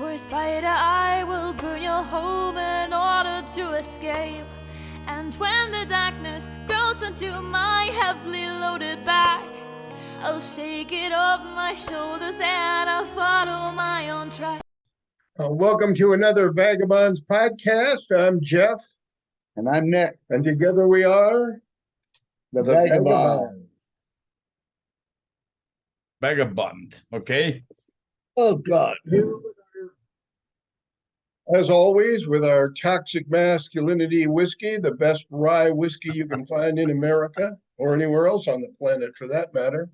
Poor spider, I will burn your home in order to escape. And when the darkness grows into my heavily loaded back, I'll shake it off my shoulders and I'll follow my own track. Welcome to another Vagabonds podcast. I'm Jeff. And I'm Nick. And together we are the Vagabonds. Vagabond, okay? Oh, God. As always, with our toxic masculinity whiskey, the best rye whiskey you can find in America or anywhere else on the planet for that matter.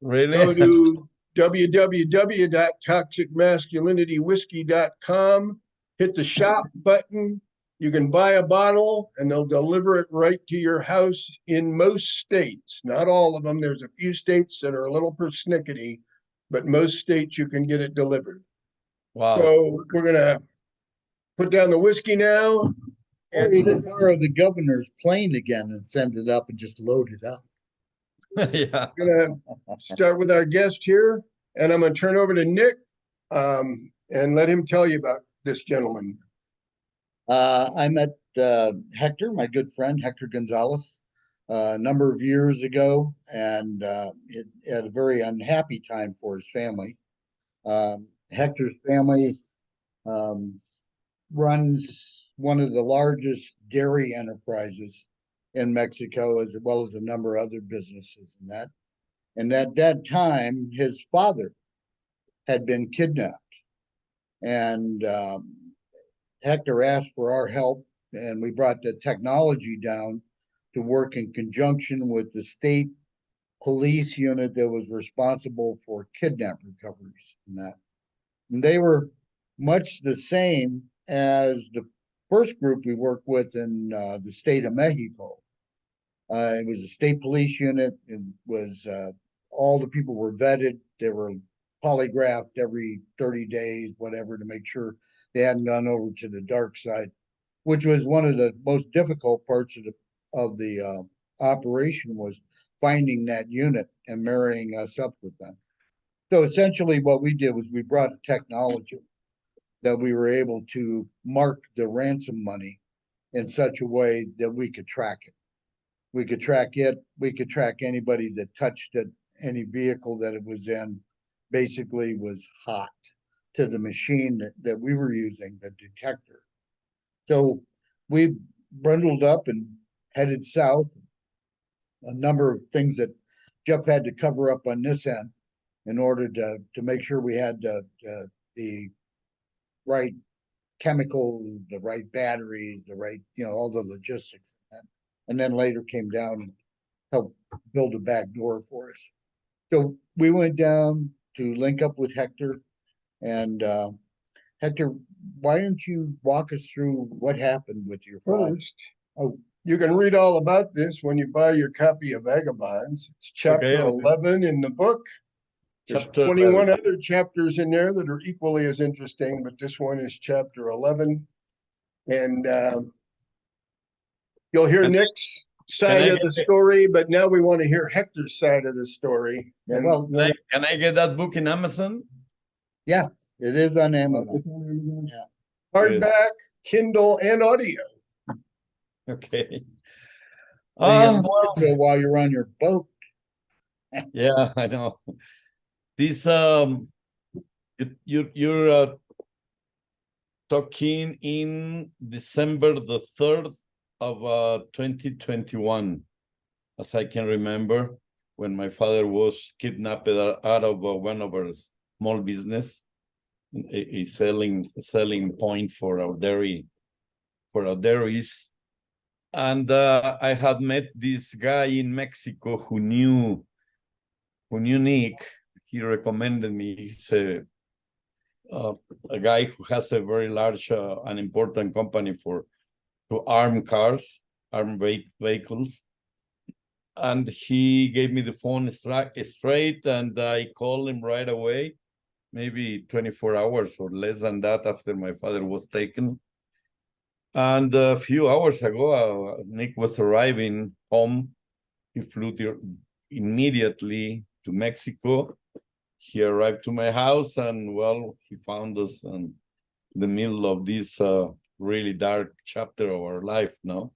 Really? Go to www.toxicmasculinitywhiskey.com, hit the shop button. You can buy a bottle and they'll deliver it right to your house in most states. Not all of them. There's a few states that are a little persnickety, but most states you can get it delivered. Wow. So we're going to put down the whiskey now. And we can borrow the governor's plane again and send it up and just load it up. Yeah. I'm going to start with our guest here, and I'm going to turn over to Nick and let him tell you about this gentleman. I met Hector, my good friend, Hector Gonzalez, a number of years ago, and it had a very unhappy time for his family. Hector's family runs one of the largest dairy enterprises in Mexico, as well as a number of other businesses in that. And at that time, his father had been kidnapped. And Hector asked for our help, and we brought the technology down to work in conjunction with the state police unit that was responsible for kidnap recoveries and that. And they were much the same as the first group we worked with in the state of Mexico. It was a state police unit. It was all the people were vetted. They were polygraphed every 30 days, whatever, to make sure they hadn't gone over to the dark side, which was one of the most difficult parts of the operation, was finding that unit and marrying us up with them. So essentially what we did was we brought a technology that we were able to mark the ransom money in such a way that we could track it. We could track it. We could track anybody that touched it, any vehicle that it was in, basically was hot to the machine that we were using, the detector. So we bundled up and headed south. A number of things that Jeff had to cover up on this end in order to make sure we had the right chemicals, the right batteries, the right, all the logistics. And then later came down and helped build a back door for us. So we went down to link up with Hector. And Hector, why don't you walk us through what happened with your father? First, you can read all about this when you buy your copy of Vagabonds. It's chapter 11 in the book. There's 21 other chapters in there that are equally as interesting, but this one is chapter 11. And you'll hear Nick's side of the story, but now we want to hear Hector's side of the story. Yeah, well, can I get that book in Amazon? Yeah, it is on Amazon. Yeah. Hardback, Kindle, and audio. Okay. While you're on your boat. Yeah, I know. This you're talking in December the 3rd of 2021, as I can remember, when my father was kidnapped out of one of our small business, a selling point for our dairies. And I had met this guy in Mexico who knew Nick. He recommended me. He's a guy who has a very large and important company to armed vehicles. And he gave me the phone straight, and I called him right away, maybe 24 hours or less than that after my father was taken. And a few hours ago, Nick was arriving home. He flew immediately to Mexico. He arrived to my house, and well, he found us, and the middle of this really dark chapter of our life, no?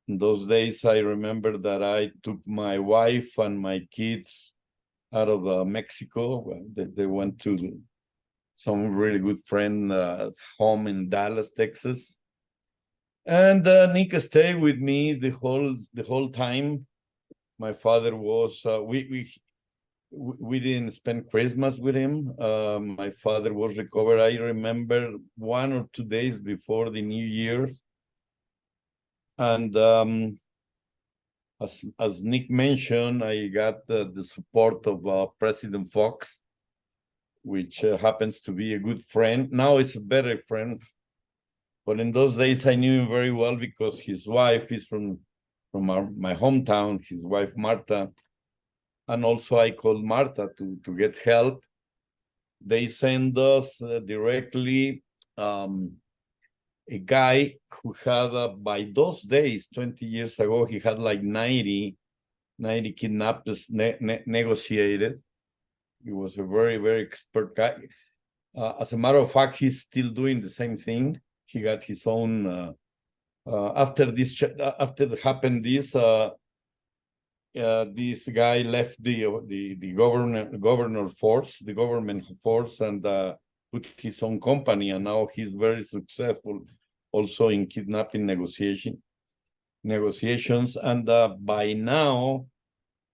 In those days, I remember that I took my wife and my kids out of Mexico. Well, they went to some really good friend home in Dallas, Texas. And Nick stayed with me the whole time. My father was we didn't spend Christmas with him. My father was recovered. I remember 1 or 2 days before the New Year's. And as Nick mentioned, I got the support of President Fox, which happens to be a good friend. Now it's a better friend. But in those days, I knew him very well because his wife is from my hometown, his wife, Marta. And also I called Marta to get help. They send us directly a guy who had, by those days, 20 years ago, he had like 90 kidnappers negotiated. He was a very, very expert guy. As a matter of fact, he's still doing the same thing. He got his own, after it happened this guy left the government force and put his own company, and now he's very successful also in kidnapping negotiations. And by now,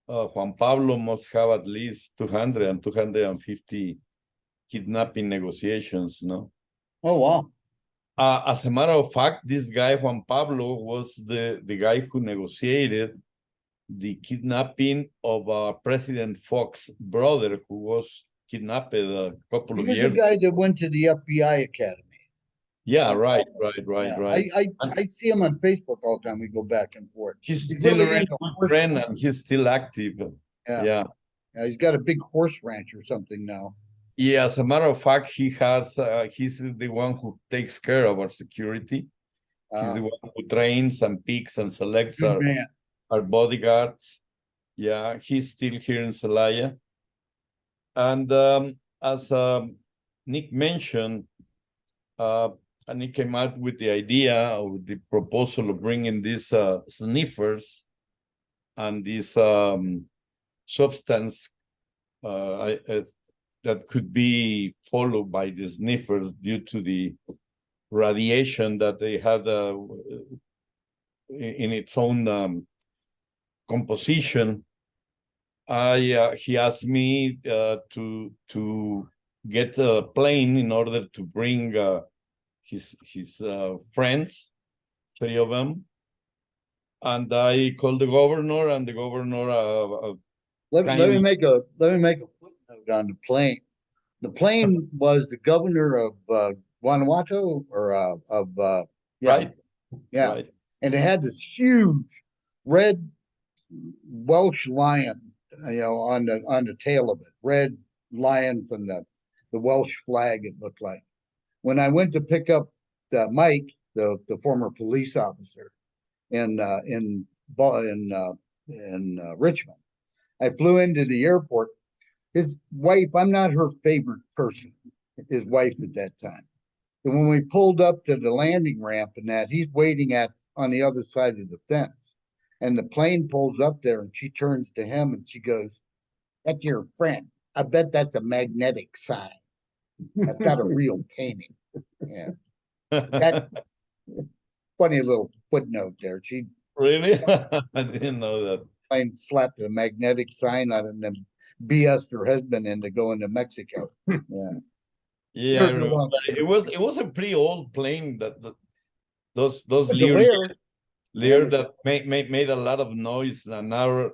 Juan Pablo must have at least 200 and 250 kidnapping negotiations, no? Oh, wow. As a matter of fact, this guy, Juan Pablo, was the guy who negotiated the kidnapping of President Fox's brother, who was kidnapped a couple of years. He was the guy that went to the FBI Academy. Yeah, right. I see him on Facebook all the time. We go back and forth. He's still really a good friend, and he's still active. Yeah. He's got a big horse ranch or something now. Yeah, as a matter of fact, he's the one who takes care of our security. He's the one who trains and picks and selects our bodyguards. Yeah, he's still here in Celaya. And as Nick mentioned, and he came out with the idea of the proposal of bringing these sniffers and this substance that could be followed by the sniffers due to the radiation that they had in its own composition. He asked me to get a plane in order to bring his friends, 3 of them, and I called the governor, and the governor. Let me make a footnote on the plane. The plane was the governor of Guanajuato, or Right. And it had this huge red Welsh lion, on the tail of it. Red lion from the Welsh flag, it looked like. When I went to pick up Mike, the former police officer in Richmond, I flew into the airport. His wife, I'm not her favorite person, his wife at that time. And when we pulled up to the landing ramp and that, he's waiting on the other side of the fence. And the plane pulls up there and she turns to him and she goes, "That's your friend. I bet that's a magnetic sign. I've got a real painting." Yeah. That funny little footnote there. She really? I didn't know that. Plane slapped a magnetic sign on it and then BS her husband into going to Mexico. Yeah, I remember. It was a pretty old plane that those Lear that made a lot of noise, and now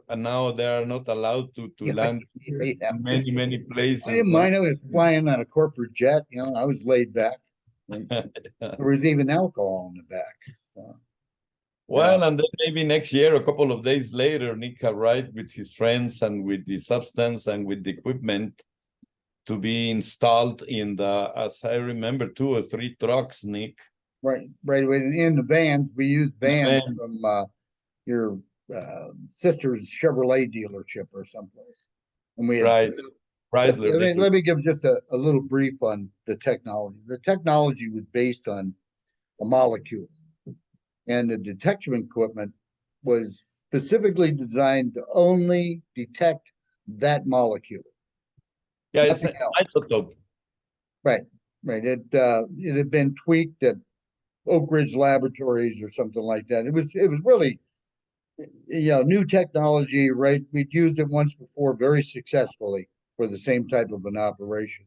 they are not allowed to land many places. I didn't mind. I was flying on a corporate jet. I was laid back. There was even alcohol in the back. Well, and then maybe next year, a couple of days later, Nick arrived with his friends and with the substance and with the equipment to be installed in as I remember, 2 or 3 trucks, Nick. Right. In the vans, we used vans from your sister's Chevrolet dealership or someplace. And we had Chrysler. Let me give just a little brief on the technology. The technology was based on a molecule, and the detection equipment was specifically designed to only detect that molecule. Yeah, it's an isotope. Right. It had been tweaked at Oak Ridge Laboratories or something like that. It was really, new technology, right? We'd used it once before very successfully for the same type of an operation.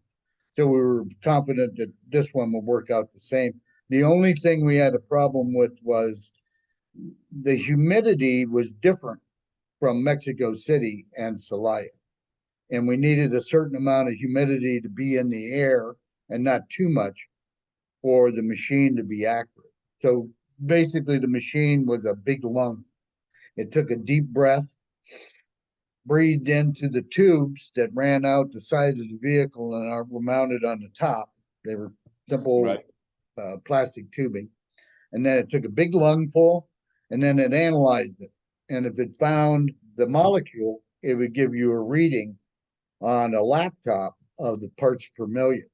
So we were confident that this one would work out the same. The only thing we had a problem with was the humidity was different from Mexico City and Celaya. And we needed a certain amount of humidity to be in the air and not too much for the machine to be accurate. So basically the machine was a big lung. It took a deep breath, breathed into the tubes that ran out the side of the vehicle and were mounted on the top. They were simple plastic tubing. And then it took a big lungful, and then it analyzed it. And if it found the molecule, it would give you a reading on a laptop of the parts per million.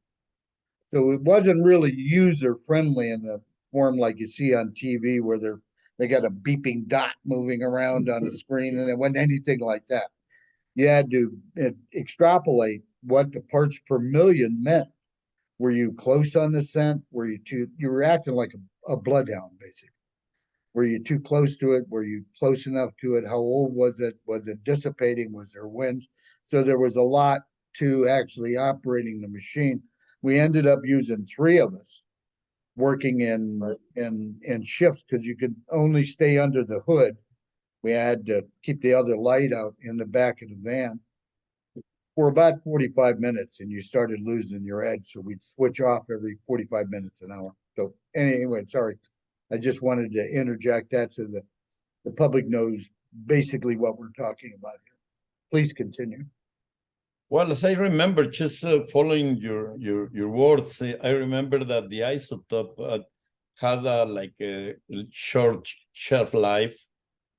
So it wasn't really user friendly in the form like you see on TV where they got a beeping dot moving around on the screen, and it wasn't anything like that. You had to extrapolate what the parts per million meant. Were you close on the scent? You were acting like a bloodhound, basically. Were you too close to it? Were you close enough to it? How old was it? Was it dissipating? Was there wind? So there was a lot to actually operating the machine. We ended up using 3 of us working in shifts because you could only stay under the hood. We had to keep the other light out in the back of the van for about 45 minutes, and you started losing your edge. So we'd switch off every 45 minutes an hour. So anyway, sorry. I just wanted to interject that so that the public knows basically what we're talking about here. Please continue. Well, as I remember, just following your words, I remember that the isotope had like a short shelf life.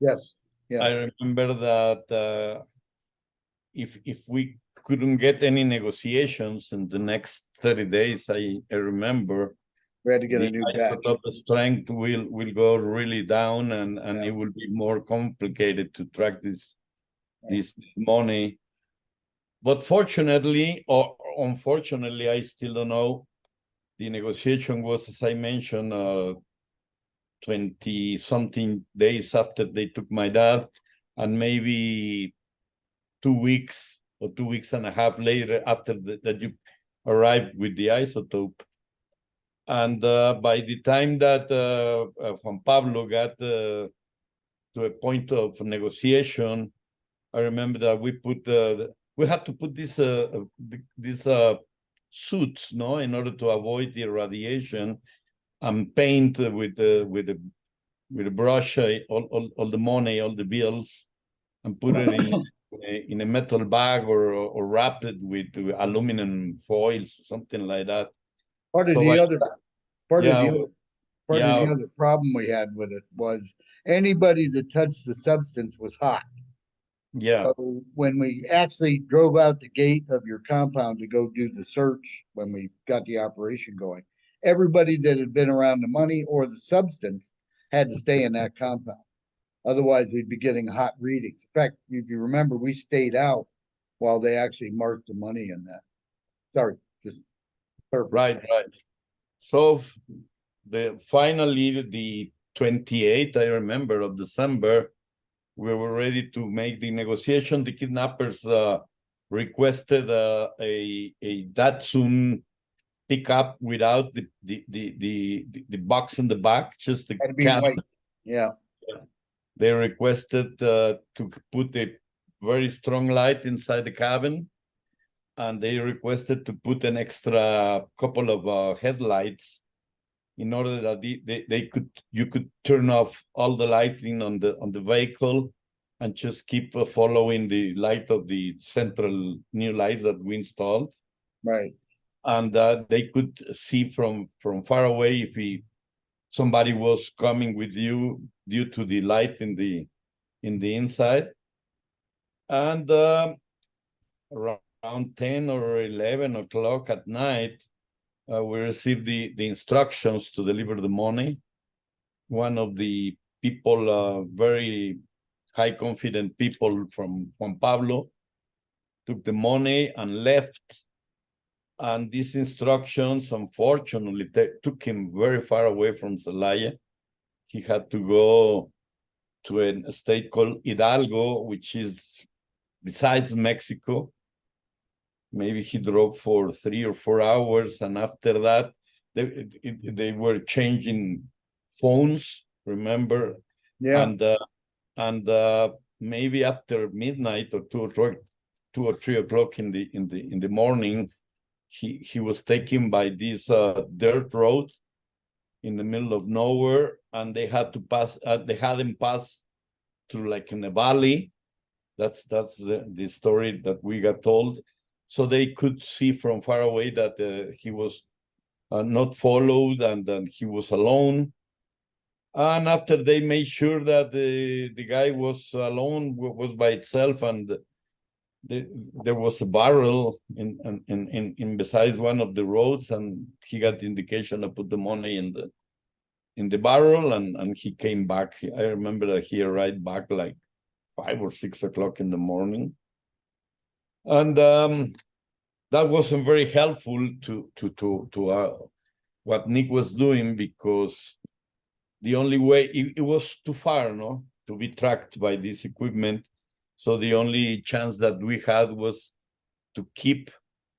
Yes. Yes. I remember that if we couldn't get any negotiations in the next 30 days, I remember we had to get a new batch. Isotope strength will go really down, and it will be more complicated to track this money. But fortunately or unfortunately, I still don't know. The negotiation was, as I mentioned, 20-something days after they took my dad, and maybe 2 weeks or 2 weeks and a half later after that you arrived with the isotope. And by the time that Juan Pablo got to a point of negotiation, I remember that we had to put this suit, no, in order to avoid the radiation, and paint with a brush all the money, all the bills, and put it in a metal bag or wrap it with aluminum foils, something like that. Part of the other problem we had with it was anybody that touched the substance was hot. Yeah. So when we actually drove out the gate of your compound to go do the search, when we got the operation going, everybody that had been around the money or the substance had to stay in that compound. Otherwise, we'd be getting hot readings. In fact, if you remember, we stayed out while they actually marked the money in that. Sorry, just perfect. Right. So finally, the 28th, I remember, of December, we were ready to make the negotiation. The kidnappers requested a Datsun pickup without the box in the back, just the cabin. Yeah. They requested to put a very strong light inside the cabin, and they requested to put an extra couple of headlights in order that you could turn off all the lighting on the vehicle and just keep following the light of the central new lights that we installed. Right. And they could see from far away if somebody was coming with you due to the light in the inside. And around around 10 or 11 o'clock at night, we received the instructions to deliver the money. One of the people, very high confident people from Juan Pablo, took the money and left. And these instructions, unfortunately, took him very far away from Celaya. He had to go to a state called Hidalgo, which is besides Mexico. Maybe he drove for 3 or 4 hours, and after that, they were changing phones. Remember? Yeah. And maybe after midnight or 2 or 3 o'clock in the morning, he was taken by this dirt road in the middle of nowhere, and they had to pass. They had him pass through like in a valley. That's the story that we got told. So they could see from far away that he was not followed, and he was alone. And after they made sure that the guy was alone, was by itself, and there was a barrel in besides one of the roads, and he got the indication to put the money in the barrel, and he came back. I remember that he arrived back like 5 or 6 o'clock in the morning, and that wasn't very helpful to what Nick was doing, because the only way it was too far, no, to be tracked by this equipment. So the only chance that we had was to keep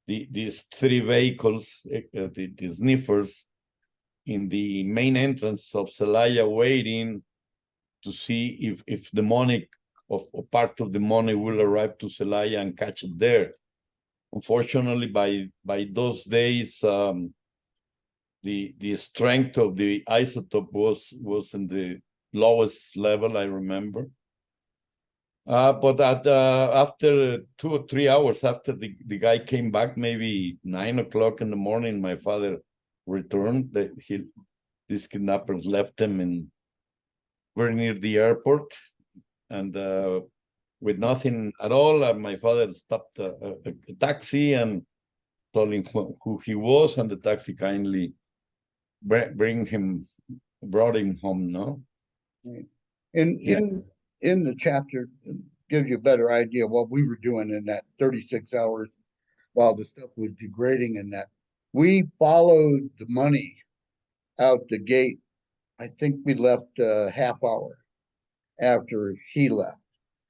these 3 vehicles, the sniffers, in the main entrance of Celaya, waiting to see if the money or part of the money will arrive to Celaya and catch it there. Unfortunately, by those days, the strength of the isotope was in the lowest level, I remember. But after 2 or 3 hours after the guy came back, maybe 9 o'clock in the morning, my father returned. These kidnappers left him in very near the airport, and with nothing at all. My father stopped a taxi and told him who he was, and the taxi kindly brought him home. No, In the chapter, it gives you a better idea of what we were doing in that 36 hours while the stuff was degrading. In that, we followed the money out the gate. I think we left a half hour after he left,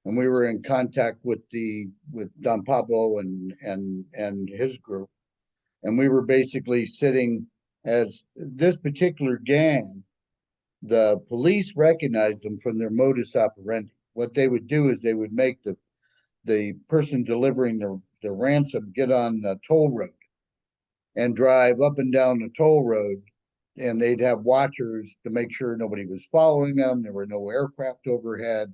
and we were in contact with Don Pablo and his group, and we were basically sitting as this particular gang. The police recognized them from their modus operandi. What they would do is they would make the person delivering the ransom get on the toll road and drive up and down the toll road, and they'd have watchers to make sure nobody was following them. There were no aircraft overhead,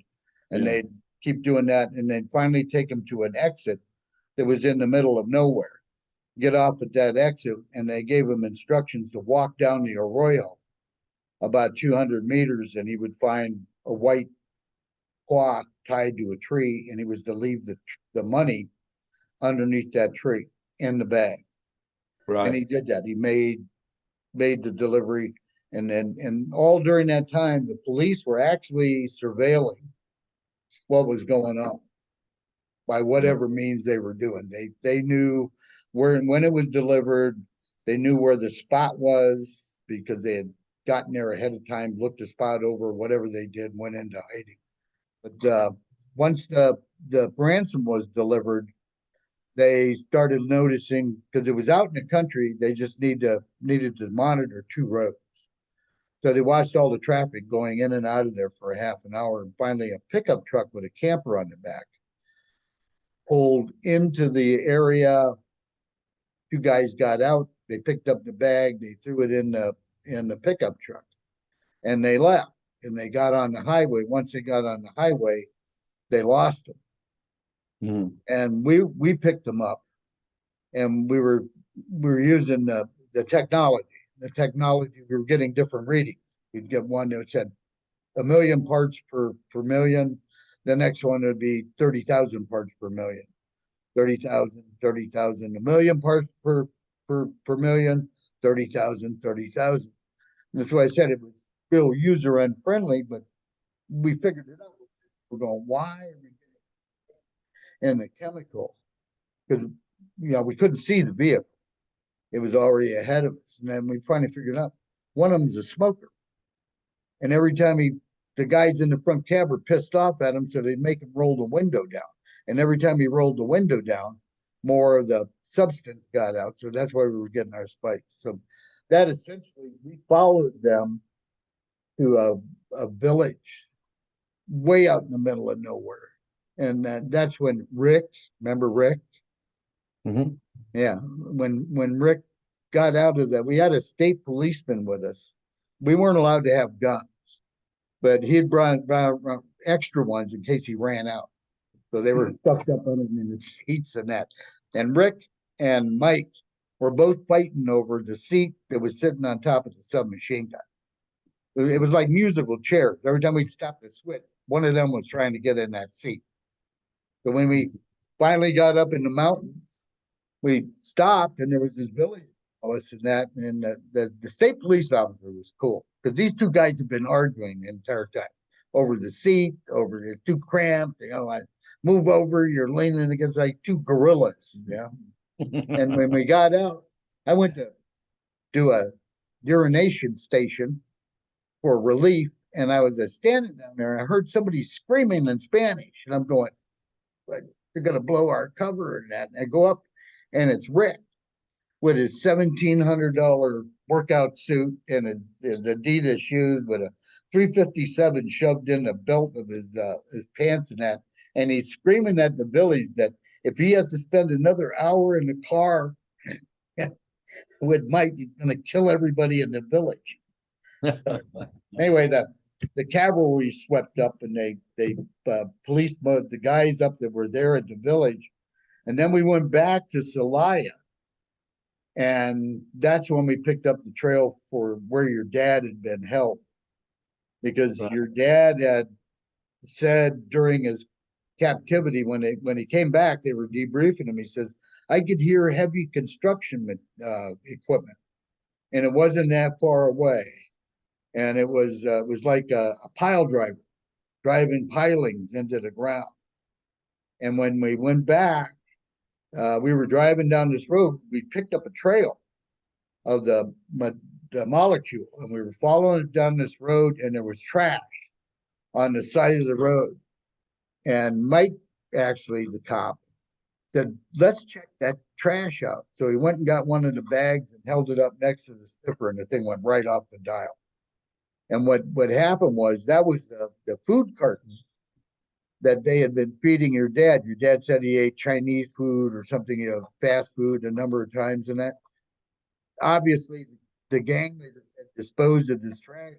and they'd keep doing that, and they'd finally take them to an exit that was in the middle of nowhere, get off at that exit, and they gave him instructions to walk down the arroyo about 200 meters, and he would find a white cloth tied to a tree, and he was to leave the money underneath that tree in the bag. right. And he did that. He made the delivery, and all during that time, the police were actually surveilling what was going on by whatever means they were doing. They knew where and when it was delivered. They knew where the spot was because they had gotten there ahead of time, looked the spot over, whatever they did, went into hiding. But once the ransom was delivered, they started noticing, because it was out in the country, they just needed to monitor 2 roads. So they watched all the traffic going in and out of there for a half an hour, and finally a pickup truck with a camper on the back pulled into the area. 2 guys got out, they picked up the bag, they threw it in the pickup truck, and they left, and they got on the highway. Once they got on the highway, they lost them. And we picked them up, and we were using the technology. We were getting different readings. We'd get one that said 1 million parts per million. The next one would be 30,000 parts per million. 30,000, 30,000, a million parts per million, 30,000, 30,000. That's why I said it was real user unfriendly, but we figured it out. We're going, why are we getting in the chemical? Because we couldn't see the vehicle. It was already ahead of us. And then we finally figured out one of them's a smoker. And every time the guys in the front cab were pissed off at him, so they'd make him roll the window down. And every time he rolled the window down, more of the substance got out. So that's why we were getting our spikes. So that essentially, we followed them to a village way out in the middle of nowhere. And that's when Rick, remember Rick? Mm-hmm. Yeah, when Rick got out of that, we had a state policeman with us. We weren't allowed to have guns, but he'd brought extra ones in case he ran out. So they were stuffed up under him in the seats and that. And Rick and Mike were both fighting over the seat that was sitting on top of the submachine gun. It was like musical chairs. Every time we'd stop the switch, one of them was trying to get in that seat. So when we finally got up in the mountains, we stopped and there was this village and that, and the state police officer was cool because these two guys have been arguing the entire time over the seat, over it's too cramped, I move over, you're leaning against like two gorillas, And when we got out, I went to do a urination station for relief, and I was standing down there and I heard somebody screaming in Spanish, and I'm going, but they're gonna blow our cover and that. And I go up and it's Rick with his $1,700 workout suit and his Adidas shoes with a 357 shoved in the belt of his pants and that. And he's screaming at the village that if he has to spend another hour in the car with Mike, he's going to kill everybody in the village. Anyway, the cavalry swept up and they policed the guys up that were there at the village. And then we went back to Celaya. And that's when we picked up the trail for where your dad had been held. Because your dad had said during his captivity, when he came back, they were debriefing him. He says, I could hear heavy construction equipment. And it wasn't that far away. And it was like a pile driver driving pilings into the ground. And when we went back, we were driving down this road. We picked up a trail of the molecule, and we were following it down this road, and there was trash on the side of the road. And Mike, actually, the cop, said, let's check that trash out. So he went and got one of the bags and held it up next to the stiffer, and the thing went right off the dial. And what happened was that was the food carton that they had been feeding your dad. Your dad said he ate Chinese food or something, fast food a number of times and that. Obviously, the gang that had disposed of this trash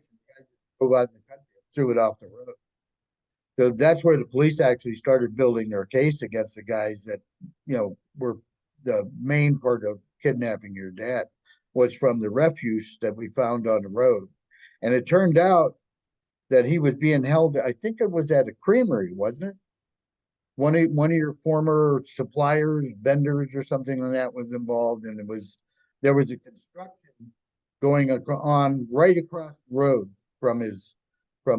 drove out in the country and threw it off the road. So that's where the police actually started building their case against the guys that, were the main part of kidnapping your dad was from the refuse that we found on the road. And it turned out that he was being held, I think it was at a creamery, wasn't it? One of your former suppliers, vendors or something like that was involved, and there was a construction going on right across the road from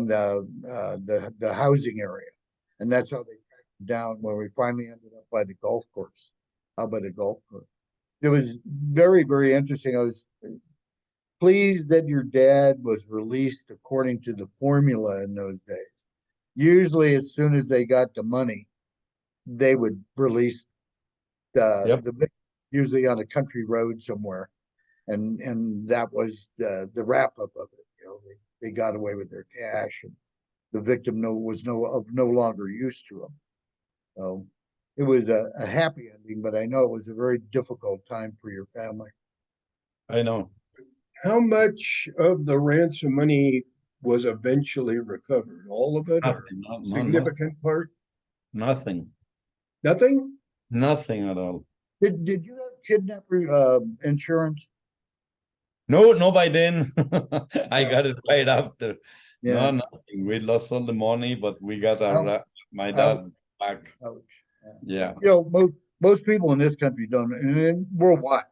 the housing area. And that's how they tracked him down when we finally ended up by the golf course. How about a golf course? It was very, very interesting. I was pleased that your dad was released according to the formula in those days. Usually, as soon as they got the money, they would release the usually on a country road somewhere, and that was the wrap up of it. They got away with their cash, and the victim was no longer use to them. So it was a happy ending, but I know it was a very difficult time for your family. I know. How much of the ransom money was eventually recovered? All of it? Nothing, or significant part? Nothing. Nothing? Nothing at all. Did you have kidnapper insurance? No, by then. I got it right after. Yeah. No, nothing. We lost all the money, but we got my dad back. Ouch. Yeah. most people in this country don't, and worldwide,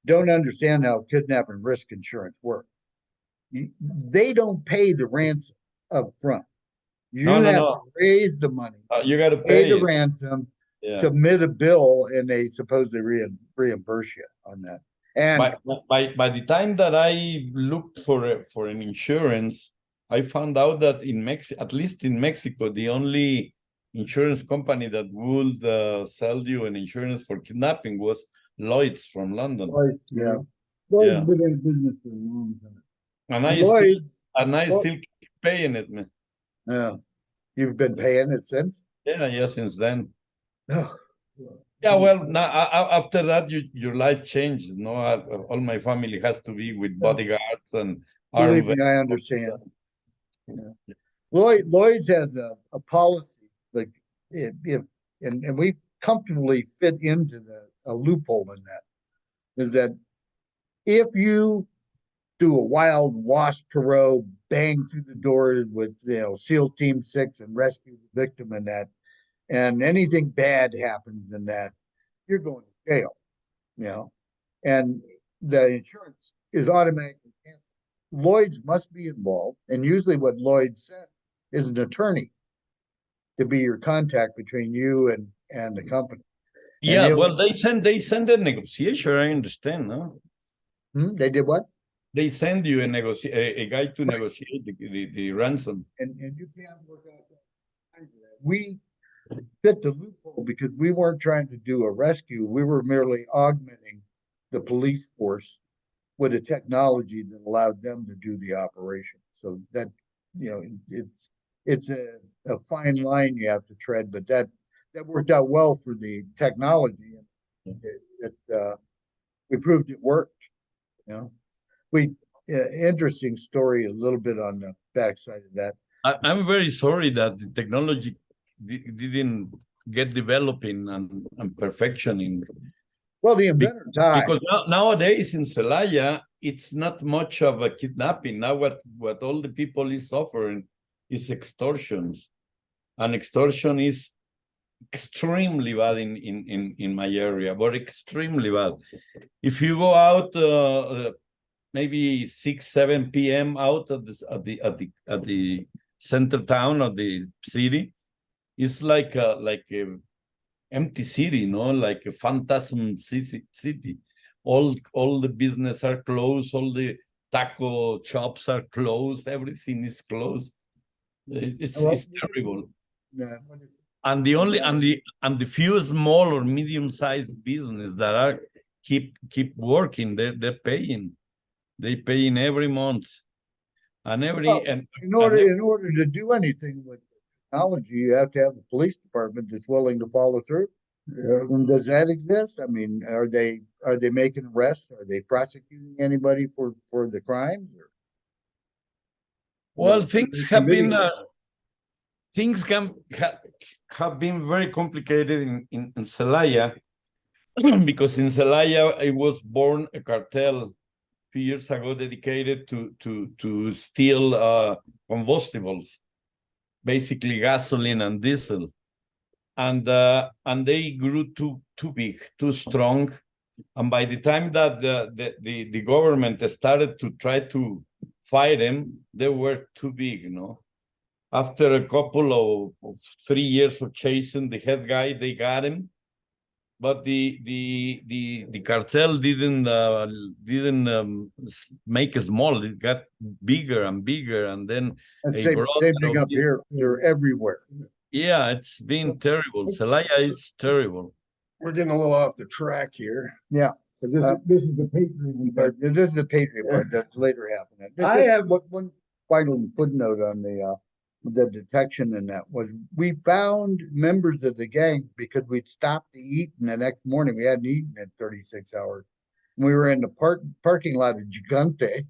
don't understand how kidnapping risk insurance works. They don't pay the ransom up front. You have to raise the money. You got to pay the it. ransom, submit a bill, and they supposedly reimburse you on that. And by the time that I looked for an insurance, I found out that in Mexico, at least in Mexico, the only insurance company that would sell you an insurance for kidnapping was Lloyd's from London. Lloyd's, yeah. Lloyd's been in business for a long time. And I still keep paying it, man. Yeah. You've been paying it since? Yeah, since then. Yeah, well, now after that, your life changes. No, all my family has to be with bodyguards and Believe me, I understand. Yeah. Lloyd's has a policy, like and we comfortably fit into a loophole in that, is that if you do a wild wasp parole, bang through the doors with SEAL Team 6 and rescue the victim in that, and anything bad happens in that, you're going to jail, and the insurance is automatically canceled. Lloyd's must be involved, and usually what Lloyd's said is an attorney to be your contact between you and the company. Yeah, well, they send a negotiation. I understand, no? They did what? They send you a guy to negotiate the ransom. And you can't work out that. We fit the loophole because we weren't trying to do a rescue. We were merely augmenting the police force with a technology that allowed them to do the operation. So that, it's a fine line you have to tread, but that worked out well for the technology. We proved it worked. Interesting story, a little bit on the backside of that. I'm very sorry that the technology didn't get developing and perfectioning. Well, the inventor died. Because nowadays in Celaya, it's not much of a kidnapping. Now what all the people is suffering is extortions. And extortion is extremely bad in my area, but extremely bad. If you go out maybe 6-7 p.m. out at the center town of the city, it's like a empty city, like a phantasm city. All the business are closed, all the taco shops are closed, everything is closed. It's terrible. Yeah. And the few small or medium-sized business that are keep working, they're paying. They paying every month. And in order to do anything with technology, you have to have a police department that's willing to follow through. Yeah. And does that exist? I mean, are they making arrests? Are they prosecuting anybody for the crimes? Well, things have been have been very complicated in Celaya because in Celaya it was born a cartel few years ago dedicated to steal combustibles, basically gasoline and diesel, and they grew too big, too strong, and by the time that the government started to try to fight them, they were too big, After a couple of 3 years of chasing the head guy, they got him. But the cartel didn't make it small. It got bigger and bigger, and then same thing up here. They're everywhere. Yeah, it's been terrible. Celaya, it's terrible. We're getting a little off the track here. Yeah, because this is the Patriot part. This is the Patriot part that's later happening. I have one final footnote on the detection in that was we found members of the gang because we'd stopped to eat, and the next morning we hadn't eaten in 36 hours. We were in the parking lot of Gigante,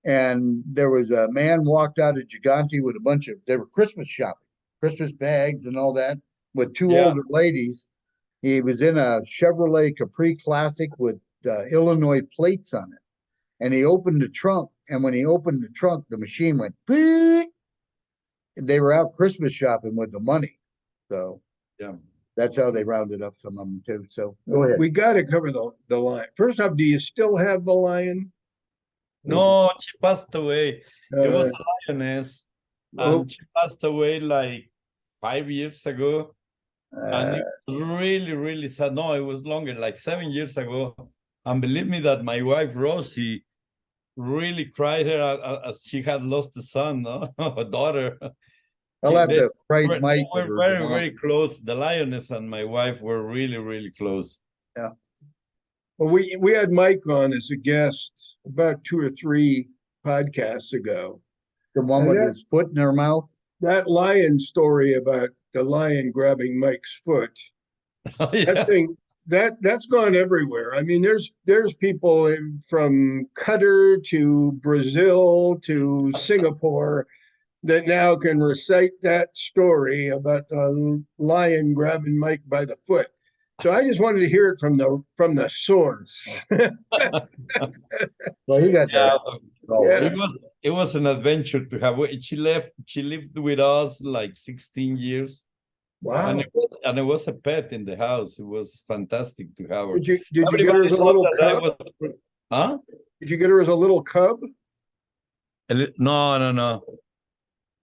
and there was a man walked out of Gigante with they were Christmas shopping, Christmas bags and all that, with two older ladies. He was in a Chevrolet Capri Classic with Illinois plates on it, and he opened the trunk, and when he opened the trunk, the machine went beep. They were out Christmas shopping with the money. So That's how they rounded up some of them too. So go ahead. We got to cover the lion. First off, do you still have the lion? No, she passed away. It was Uh, a lioness, oh, and she passed away like 5 years ago. And Uh, it was really, really sad. No, it was longer, like 7 years ago. And believe me that my wife, Rosie, really cried her as she had lost a son, no? A daughter. I'll have to write They Mike were or very, Devon. very close. The lioness and my wife were really, really close. Yeah. well, we had Mike on as a guest about 2 or 3 podcasts ago. The one And with that- his foot in her mouth. That lion story about the lion grabbing Mike's foot, Yeah. that thing, that's gone everywhere. I mean, there's people from Qatar to Brazil to Singapore that now can recite that story about the lion grabbing Mike by the foot. So I just wanted to hear it from the source. Well, he got Yeah. that. It was an adventure to have. She lived with us like 16 years. Wow. And it was a pet in the house. It was fantastic to have her. Did you get her as a little cub? Huh? Did you get her as a little cub? No.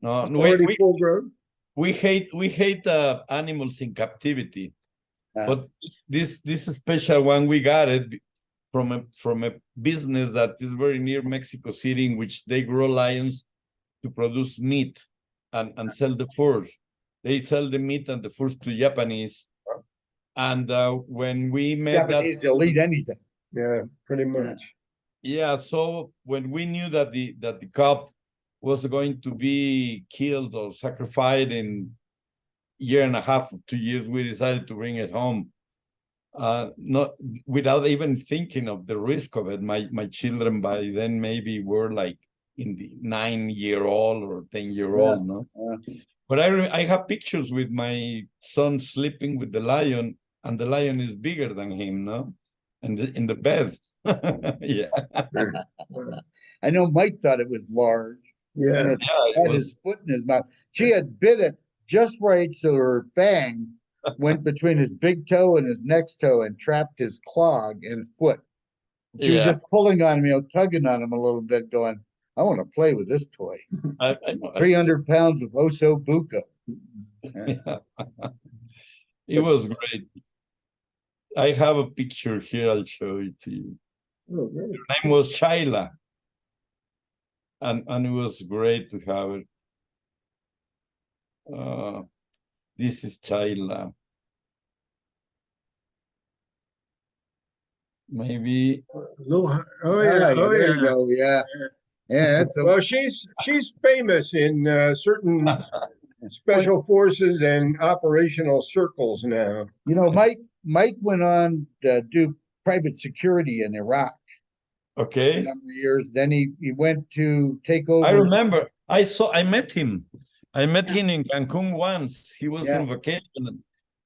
Already full grown? We hate animals in captivity. But this special one, we got it from a business that is very near Mexico City, in which they grow lions to produce meat and sell the furs. They sell the meat and the furs to Japanese. And when we met Japanese, they'll eat anything. Yeah, pretty much. Yeah, so when we knew that the cub was going to be killed or sacrificed in year and a half, 2 years, we decided to bring it home. Not without even thinking of the risk of it. My children by then maybe were like in the 9-year-old or 10-year-old, no? But I have pictures with my son sleeping with the lion, and the lion is bigger than him, no? And in the bed. Yeah. I know Mike thought it was large. Yeah. And it had his foot in his mouth. She had bit it just right so her fang went between his big toe and his next toe and trapped his claw in his foot. She was just pulling on him, tugging on him a little bit, going, I want to play with this toy. I know. 300 pounds of Oso Buco. Yeah. It was great. I have a picture here. I'll show it to you. Oh, great. Her name was Shaila. And it was great to have it. This is Shaila. Maybe. Oh Oh, yeah, there you go. Yeah. Yeah, that's Well, she's famous in certain special forces and operational circles now. Mike went on to do private security in Iraq for Okay. a number of years. Then he went to take over. I remember. I met him. I met him in Cancun once. He was on vacation.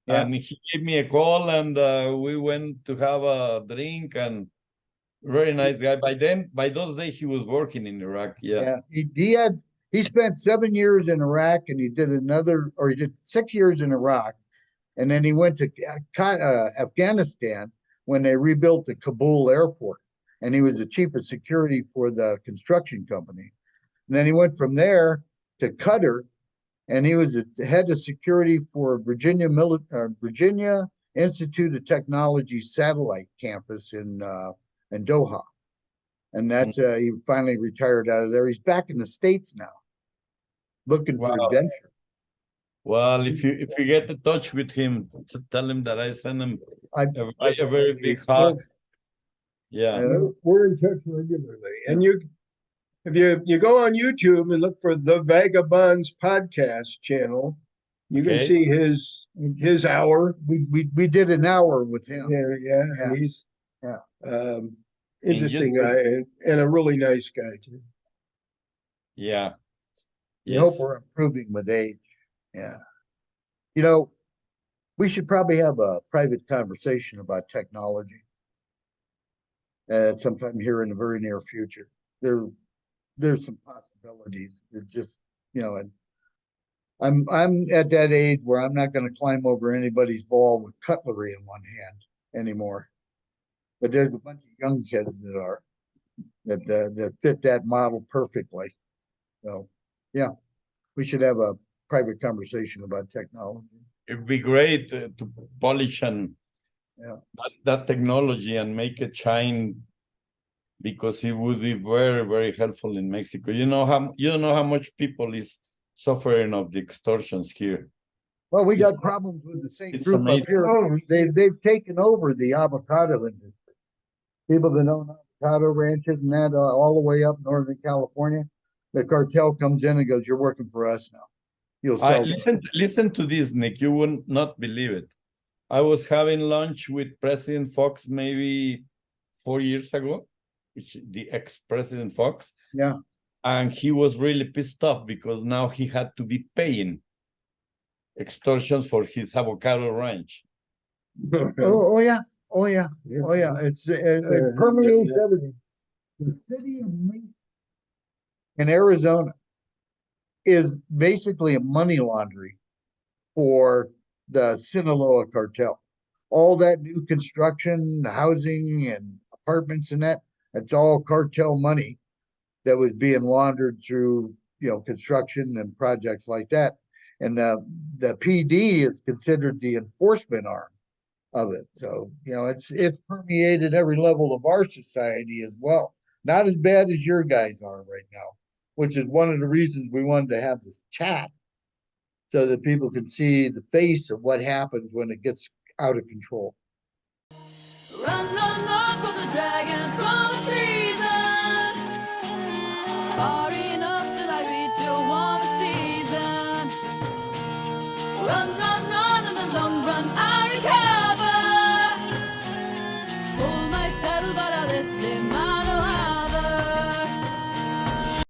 And he gave me a call, and we went to have a drink, and very nice guy. By those days, he was working in Iraq. Yeah. He spent 7 years in Iraq, and he did 6 years in Iraq, and then he went to Afghanistan when they rebuilt the Kabul airport, and he was the chief of security for the construction company. And then he went from there to Qatar, and he was the head of security for Virginia Institute of Technology satellite campus in Doha. And that's he finally retired out of there. He's back in the States now, looking for adventure. Well, if you get in touch with him, tell him that I send him a very big hug. Yeah. We're in touch regularly. And if you go on YouTube and look for the Vagabonds podcast channel, you can see his hour. We did an hour with him. Yeah. He's interesting guy and a really nice guy too. Yeah. I hope we're improving with age. Yeah. We should probably have a private conversation about technology sometime here in the very near future. There's some possibilities. It just, and I'm at that age where I'm not going to climb over anybody's ball with cutlery in one hand anymore. But there's a bunch of young kids that are that fit that model perfectly. So, yeah, we should have a private conversation about technology. It'd be great to polish and that technology and make it shine, because it would be very, very helpful in Mexico. You know how much people is suffering of the extortions here. Well, we got problems with the same group up here. They've taken over the avocado industry. People that own avocado ranches and that all the way up Northern California, the cartel comes in and goes, "You're working for us now. You'll sell." Listen to this, Nick. You would not believe it. I was having lunch with President Fox maybe 4 years ago, the ex-President Fox. Yeah. And he was really pissed off because now he had to be paying extortions for his avocado ranch. Oh yeah. It permeates everything. The city of Mesa in Arizona is basically a money laundry for the Sinaloa cartel. All that new construction, housing, and apartments and that's all cartel money that was being laundered through, construction and projects like that. And the PD is considered the enforcement arm of it. So, it's permeated every level of our society as well. Not as bad as your guys are right now, which is one of the reasons we wanted to have this chat, so that people can see the face of what happens when it gets out of control. Run, run, run for the dragon from the tree.